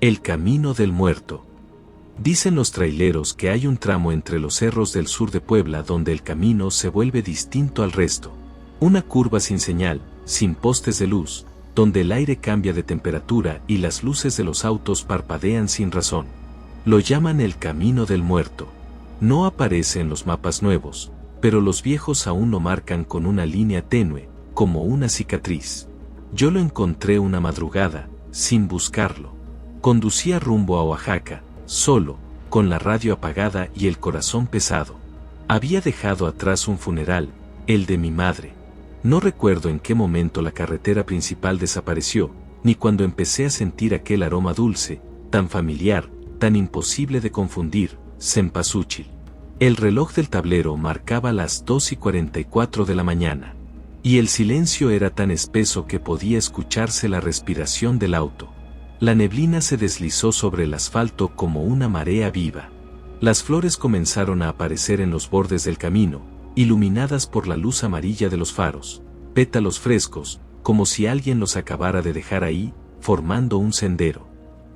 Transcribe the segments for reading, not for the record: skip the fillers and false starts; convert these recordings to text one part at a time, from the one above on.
El camino del muerto. Dicen los traileros que hay un tramo entre los cerros del sur de Puebla donde el camino se vuelve distinto al resto. Una curva sin señal, sin postes de luz, donde el aire cambia de temperatura y las luces de los autos parpadean sin razón. Lo llaman el camino del muerto. No aparece en los mapas nuevos, pero los viejos aún lo marcan con una línea tenue, como una cicatriz. Yo lo encontré una madrugada, sin buscarlo. Conducía rumbo a Oaxaca, solo, con la radio apagada y el corazón pesado. Había dejado atrás un funeral, el de mi madre. No recuerdo en qué momento la carretera principal desapareció, ni cuando empecé a sentir aquel aroma dulce, tan familiar, tan imposible de confundir, cempasúchil. El reloj del tablero marcaba las 2:44 de la mañana. Y el silencio era tan espeso que podía escucharse la respiración del auto. La neblina se deslizó sobre el asfalto como una marea viva. Las flores comenzaron a aparecer en los bordes del camino, iluminadas por la luz amarilla de los faros, pétalos frescos, como si alguien los acabara de dejar ahí, formando un sendero.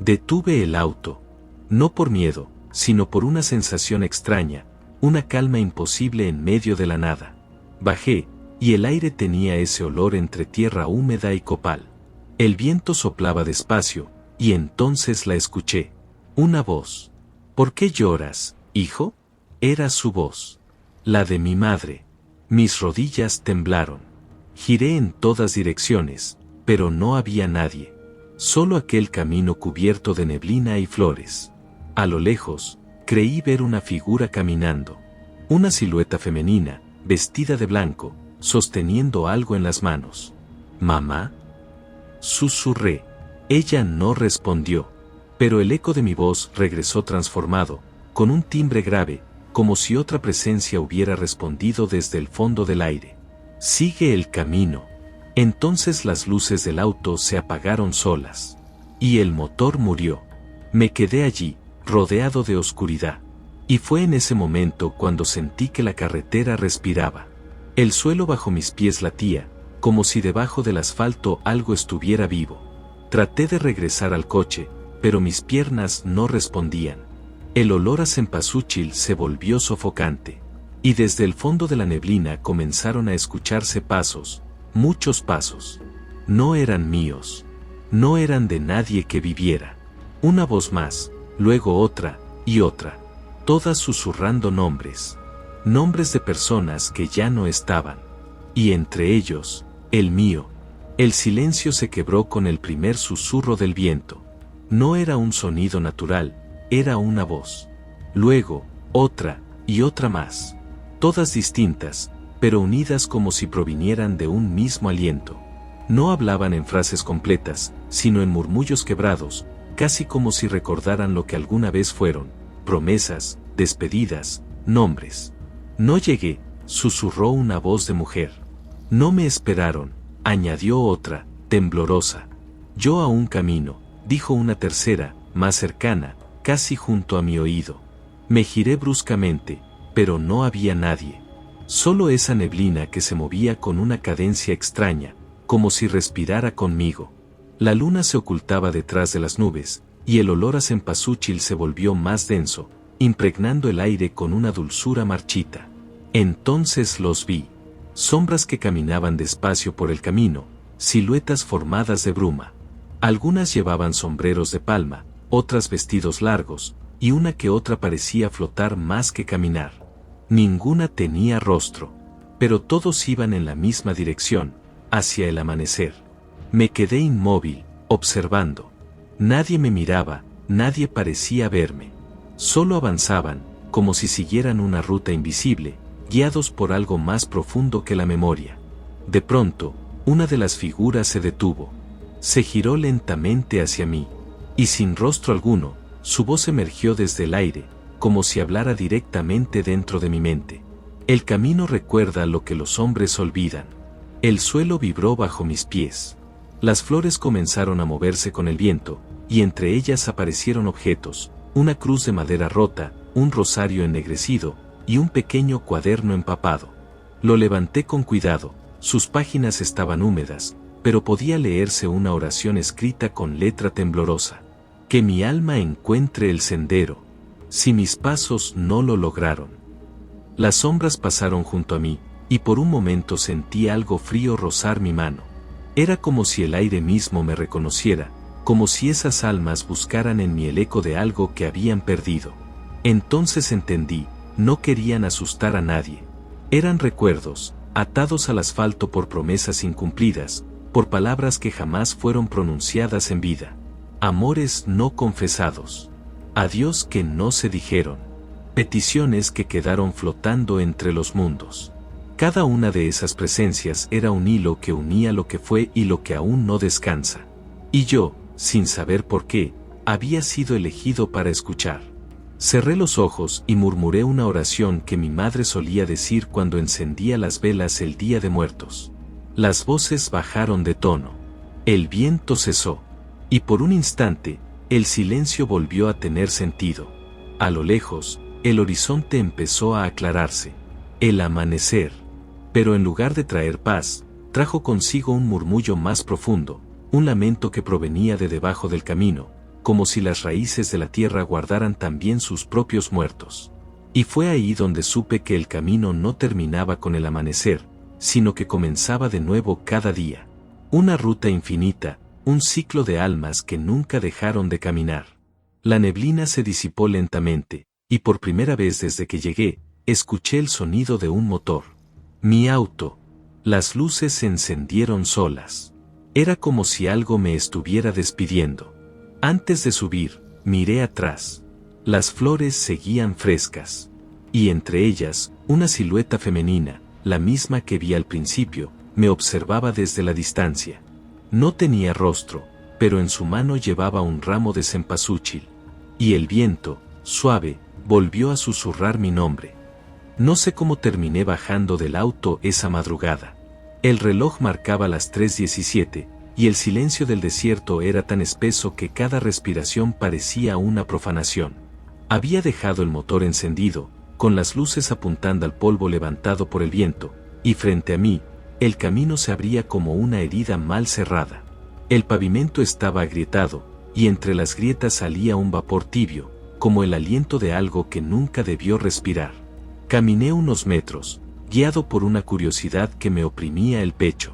Detuve el auto. No por miedo, sino por una sensación extraña, una calma imposible en medio de la nada. Bajé, y el aire tenía ese olor entre tierra húmeda y copal. El viento soplaba despacio, y entonces la escuché. Una voz. ¿Por qué lloras, hijo? Era su voz. La de mi madre. Mis rodillas temblaron. Giré en todas direcciones, pero no había nadie. Solo aquel camino cubierto de neblina y flores. A lo lejos, creí ver una figura caminando. Una silueta femenina, vestida de blanco, sosteniendo algo en las manos. ¿Mamá? Susurré. Ella no respondió, pero el eco de mi voz regresó transformado, con un timbre grave, como si otra presencia hubiera respondido desde el fondo del aire. Sigue el camino. Entonces las luces del auto se apagaron solas. Y el motor murió. Me quedé allí, rodeado de oscuridad. Y fue en ese momento cuando sentí que la carretera respiraba. El suelo bajo mis pies latía, como si debajo del asfalto algo estuviera vivo. Traté de regresar al coche, pero mis piernas no respondían. El olor a cempasúchil se volvió sofocante. Y desde el fondo de la neblina comenzaron a escucharse pasos, muchos pasos. No eran míos. No eran de nadie que viviera. Una voz más, luego otra, y otra. Todas susurrando nombres. Nombres de personas que ya no estaban. Y entre ellos, el mío. El silencio se quebró con el primer susurro del viento. No era un sonido natural, era una voz. Luego, otra, y otra más. Todas distintas, pero unidas como si provinieran de un mismo aliento. No hablaban en frases completas, sino en murmullos quebrados, casi como si recordaran lo que alguna vez fueron, promesas, despedidas, nombres. No llegué, susurró una voz de mujer. No me esperaron, añadió otra, temblorosa. Yo aún camino, dijo una tercera, más cercana, casi junto a mi oído. Me giré bruscamente, pero no había nadie. Solo esa neblina que se movía con una cadencia extraña, como si respirara conmigo. La luna se ocultaba detrás de las nubes, y el olor a cempasúchil se volvió más denso, impregnando el aire con una dulzura marchita. Entonces los vi. Sombras que caminaban despacio por el camino, siluetas formadas de bruma. Algunas llevaban sombreros de palma, otras vestidos largos, y una que otra parecía flotar más que caminar. Ninguna tenía rostro, pero todos iban en la misma dirección, hacia el amanecer. Me quedé inmóvil, observando. Nadie me miraba, nadie parecía verme. Solo avanzaban, como si siguieran una ruta invisible, guiados por algo más profundo que la memoria. De pronto, una de las figuras se detuvo. Se giró lentamente hacia mí, y sin rostro alguno, su voz emergió desde el aire, como si hablara directamente dentro de mi mente. El camino recuerda lo que los hombres olvidan. El suelo vibró bajo mis pies. Las flores comenzaron a moverse con el viento, y entre ellas aparecieron objetos, una cruz de madera rota, un rosario ennegrecido, y un pequeño cuaderno empapado. Lo levanté con cuidado, sus páginas estaban húmedas, pero podía leerse una oración escrita con letra temblorosa. Que mi alma encuentre el sendero, si mis pasos no lo lograron. Las sombras pasaron junto a mí, y por un momento sentí algo frío rozar mi mano. Era como si el aire mismo me reconociera, como si esas almas buscaran en mí el eco de algo que habían perdido. Entonces entendí, no querían asustar a nadie. Eran recuerdos, atados al asfalto por promesas incumplidas, por palabras que jamás fueron pronunciadas en vida. Amores no confesados. Adiós que no se dijeron. Peticiones que quedaron flotando entre los mundos. Cada una de esas presencias era un hilo que unía lo que fue y lo que aún no descansa. Y yo, sin saber por qué, había sido elegido para escuchar. Cerré los ojos y murmuré una oración que mi madre solía decir cuando encendía las velas el Día de Muertos. Las voces bajaron de tono. El viento cesó. Y por un instante, el silencio volvió a tener sentido. A lo lejos, el horizonte empezó a aclararse. El amanecer. Pero en lugar de traer paz, trajo consigo un murmullo más profundo, un lamento que provenía de debajo del camino, como si las raíces de la tierra guardaran también sus propios muertos. Y fue ahí donde supe que el camino no terminaba con el amanecer, sino que comenzaba de nuevo cada día. Una ruta infinita, un ciclo de almas que nunca dejaron de caminar. La neblina se disipó lentamente, y por primera vez desde que llegué, escuché el sonido de un motor. Mi auto. Las luces se encendieron solas. Era como si algo me estuviera despidiendo. Antes de subir, miré atrás. Las flores seguían frescas. Y entre ellas, una silueta femenina, la misma que vi al principio, me observaba desde la distancia. No tenía rostro, pero en su mano llevaba un ramo de cempasúchil. Y el viento, suave, volvió a susurrar mi nombre. No sé cómo terminé bajando del auto esa madrugada. El reloj marcaba las 3:17, y el silencio del desierto era tan espeso que cada respiración parecía una profanación. Había dejado el motor encendido, con las luces apuntando al polvo levantado por el viento, y frente a mí, el camino se abría como una herida mal cerrada. El pavimento estaba agrietado, y entre las grietas salía un vapor tibio, como el aliento de algo que nunca debió respirar. Caminé unos metros, guiado por una curiosidad que me oprimía el pecho.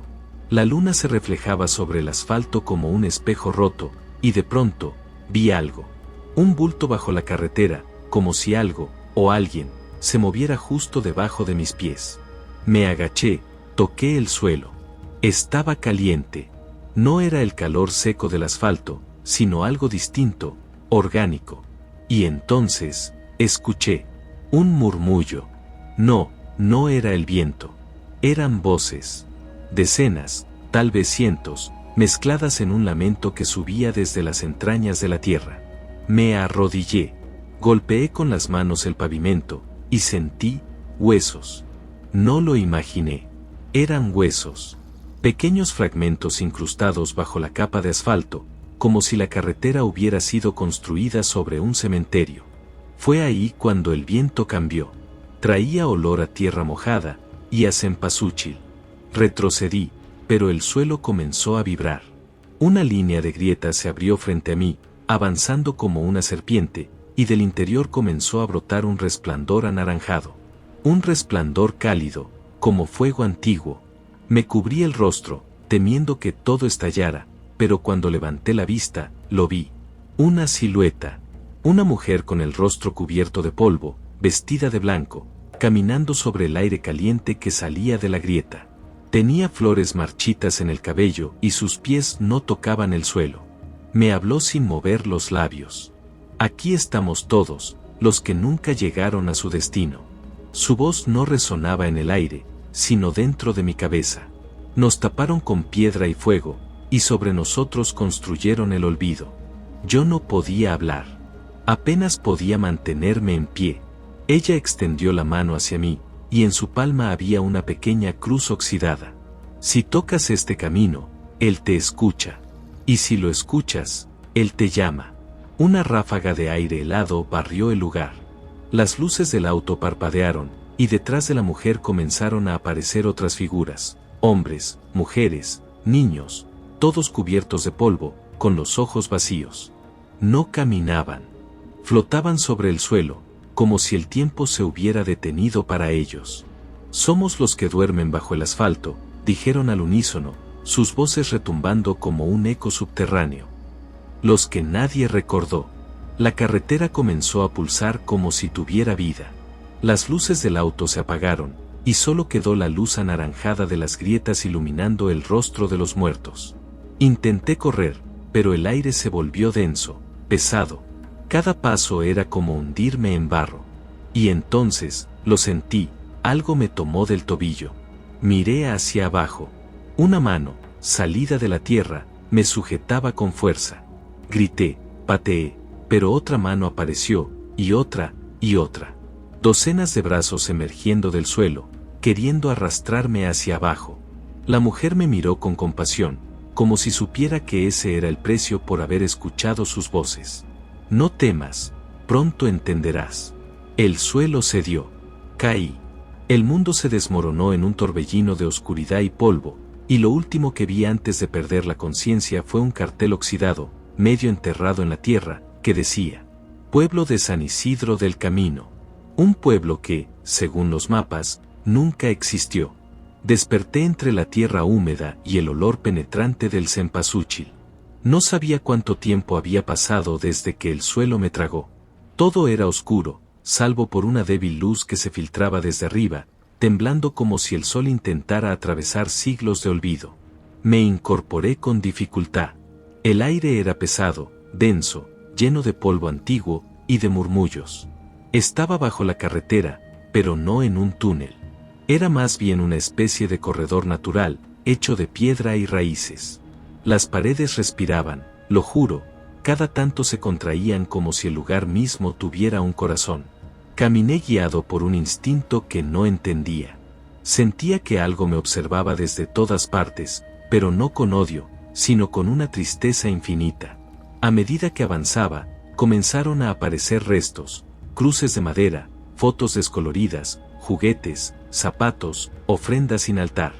La luna se reflejaba sobre el asfalto como un espejo roto, y de pronto, vi algo. Un bulto bajo la carretera, como si algo, o alguien, se moviera justo debajo de mis pies. Me agaché, toqué el suelo. Estaba caliente. No era el calor seco del asfalto, sino algo distinto, orgánico. Y entonces, escuché. Un murmullo. No era el viento. Eran voces. Decenas, tal vez cientos, mezcladas en un lamento que subía desde las entrañas de la tierra. Me arrodillé. Golpeé con las manos el pavimento, y sentí huesos. No lo imaginé. Eran huesos. Pequeños fragmentos incrustados bajo la capa de asfalto, como si la carretera hubiera sido construida sobre un cementerio. Fue ahí cuando el viento cambió. Traía olor a tierra mojada y a cempasúchil. Retrocedí, pero el suelo comenzó a vibrar. Una línea de grietas se abrió frente a mí, avanzando como una serpiente, y del interior comenzó a brotar un resplandor anaranjado. Un resplandor cálido, como fuego antiguo. Me cubrí el rostro, temiendo que todo estallara, pero cuando levanté la vista, lo vi. Una silueta. Una mujer con el rostro cubierto de polvo, vestida de blanco, caminando sobre el aire caliente que salía de la grieta. Tenía flores marchitas en el cabello y sus pies no tocaban el suelo. Me habló sin mover los labios. Aquí estamos todos, los que nunca llegaron a su destino. Su voz no resonaba en el aire, sino dentro de mi cabeza. Nos taparon con piedra y fuego, y sobre nosotros construyeron el olvido. Yo no podía hablar. Apenas podía mantenerme en pie. Ella extendió la mano hacia mí, y en su palma había una pequeña cruz oxidada. Si tocas este camino, Él te escucha. Y si lo escuchas, Él te llama. Una ráfaga de aire helado barrió el lugar. Las luces del auto parpadearon, y detrás de la mujer comenzaron a aparecer otras figuras, hombres, mujeres, niños, todos cubiertos de polvo, con los ojos vacíos. No caminaban. Flotaban sobre el suelo, como si el tiempo se hubiera detenido para ellos. Somos los que duermen bajo el asfalto, dijeron al unísono, sus voces retumbando como un eco subterráneo. Los que nadie recordó. La carretera comenzó a pulsar como si tuviera vida. Las luces del auto se apagaron, y solo quedó la luz anaranjada de las grietas iluminando el rostro de los muertos. Intenté correr, pero el aire se volvió denso, pesado. Cada paso era como hundirme en barro. Y entonces, lo sentí, algo me tomó del tobillo. Miré hacia abajo. Una mano, salida de la tierra, me sujetaba con fuerza. Grité, pateé, pero otra mano apareció, y otra, y otra. Docenas de brazos emergiendo del suelo, queriendo arrastrarme hacia abajo. La mujer me miró con compasión, como si supiera que ese era el precio por haber escuchado sus voces. No temas, pronto entenderás. El suelo cedió. Caí. El mundo se desmoronó en un torbellino de oscuridad y polvo, y lo último que vi antes de perder la conciencia fue un cartel oxidado, medio enterrado en la tierra, que decía: Pueblo de San Isidro del Camino. Un pueblo que, según los mapas, nunca existió. Desperté entre la tierra húmeda y el olor penetrante del cempasúchil. No sabía cuánto tiempo había pasado desde que el suelo me tragó. Todo era oscuro, salvo por una débil luz que se filtraba desde arriba, temblando como si el sol intentara atravesar siglos de olvido. Me incorporé con dificultad. El aire era pesado, denso, lleno de polvo antiguo y de murmullos. Estaba bajo la carretera, pero no en un túnel. Era más bien una especie de corredor natural, hecho de piedra y raíces. Las paredes respiraban, lo juro, cada tanto se contraían como si el lugar mismo tuviera un corazón. Caminé guiado por un instinto que no entendía. Sentía que algo me observaba desde todas partes, pero no con odio, sino con una tristeza infinita. A medida que avanzaba, comenzaron a aparecer restos, cruces de madera, fotos descoloridas, juguetes, zapatos, ofrendas sin altar.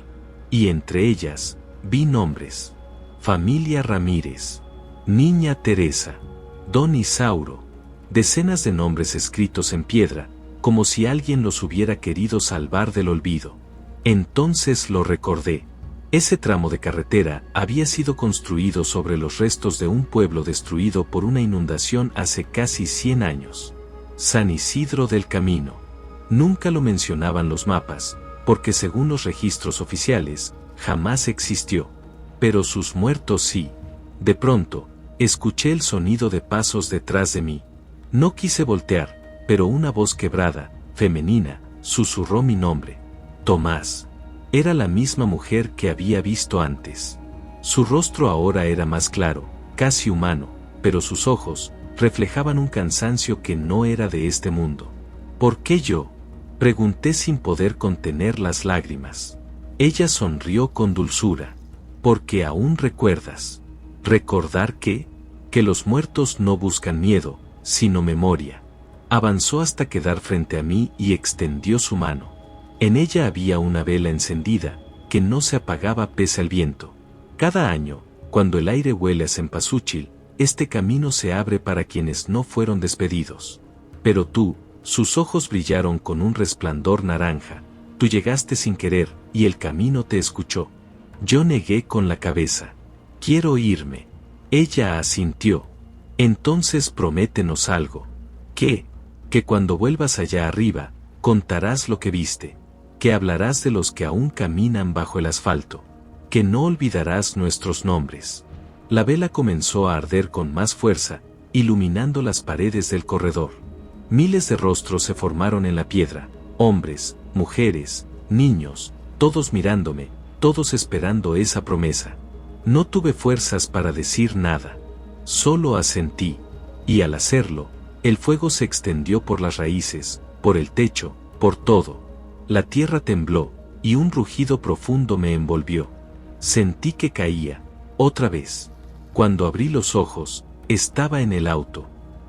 Y entre ellas, vi nombres. Familia Ramírez, Niña Teresa, Don Isauro. Decenas de nombres escritos en piedra, como si alguien los hubiera querido salvar del olvido. Entonces lo recordé. Ese tramo de carretera había sido construido sobre los restos de un pueblo destruido por una inundación hace casi 100 años. San Isidro del Camino. Nunca lo mencionaban los mapas, porque según los registros oficiales, jamás existió. Pero sus muertos sí. De pronto, escuché el sonido de pasos detrás de mí. No quise voltear, pero una voz quebrada, femenina, susurró mi nombre. Tomás. Era la misma mujer que había visto antes. Su rostro ahora era más claro, casi humano, pero sus ojos reflejaban un cansancio que no era de este mundo. ¿Por qué yo?, pregunté sin poder contener las lágrimas. Ella sonrió con dulzura. Porque aún recuerdas. ¿Recordar qué? Que los muertos no buscan miedo, sino memoria. Avanzó hasta quedar frente a mí y extendió su mano. En ella había una vela encendida, que no se apagaba pese al viento. Cada año, cuando el aire huele a cempasúchil, este camino se abre para quienes no fueron despedidos. Pero tú, sus ojos brillaron con un resplandor naranja. Tú llegaste sin querer, y el camino te escuchó. Yo negué con la cabeza. Quiero irme. Ella asintió. Entonces prométenos algo. ¿Qué? Que cuando vuelvas allá arriba, contarás lo que viste. Que hablarás de los que aún caminan bajo el asfalto. Que no olvidarás nuestros nombres. La vela comenzó a arder con más fuerza, iluminando las paredes del corredor. Miles de rostros se formaron en la piedra, hombres, mujeres, niños, todos mirándome, todos esperando esa promesa. No tuve fuerzas para decir nada. Solo asentí. Y al hacerlo, el fuego se extendió por las raíces, por el techo, por todo. La tierra tembló, y un rugido profundo me envolvió. Sentí que caía, otra vez. Cuando abrí los ojos, estaba en el auto.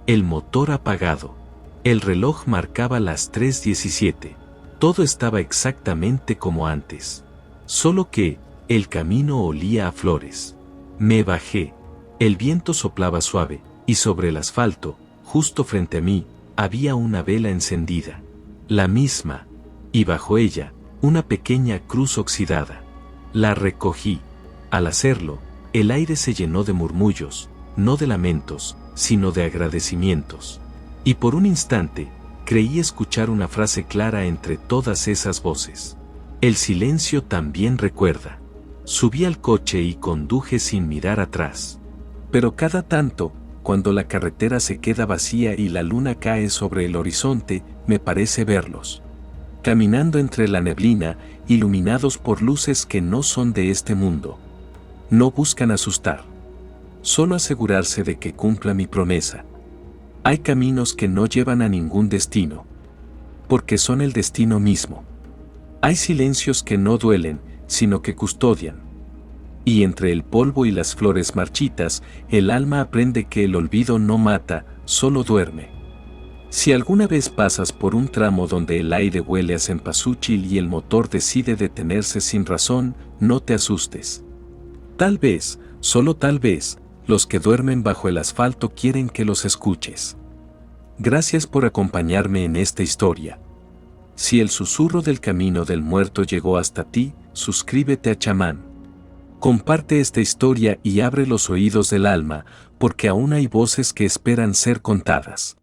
El motor apagado. El reloj marcaba las 3:17. Todo estaba exactamente como antes. Solo que, el camino olía a flores. Me bajé. El viento soplaba suave, Y sobre el asfalto, justo frente a mí, había una vela encendida. La misma, y bajo ella, una pequeña cruz oxidada. La recogí. Al hacerlo, el aire se llenó de murmullos, no de lamentos, sino de agradecimientos. Y por un instante, creí escuchar una frase clara entre todas esas voces. El silencio también recuerda. Subí al coche y conduje sin mirar atrás. Pero cada tanto, cuando la carretera se queda vacía y la luna cae sobre el horizonte, me parece verlos. Caminando entre la neblina, iluminados por luces que no son de este mundo. No buscan asustar. Solo asegurarse de que cumpla mi promesa. Hay caminos que no llevan a ningún destino. Porque son el destino mismo. Hay silencios que no duelen, sino que custodian. Y entre el polvo y las flores marchitas, el alma aprende que el olvido no mata, solo duerme. Si alguna vez pasas por un tramo donde el aire huele a cempasúchil y el motor decide detenerse sin razón, no te asustes. Tal vez, solo tal vez, los que duermen bajo el asfalto quieren que los escuches. Gracias por acompañarme en esta historia. Si el susurro del camino del muerto llegó hasta ti, suscríbete a Chamán. Comparte esta historia y abre los oídos del alma, porque aún hay voces que esperan ser contadas.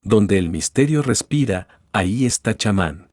Donde el misterio respira, ahí está Chamán.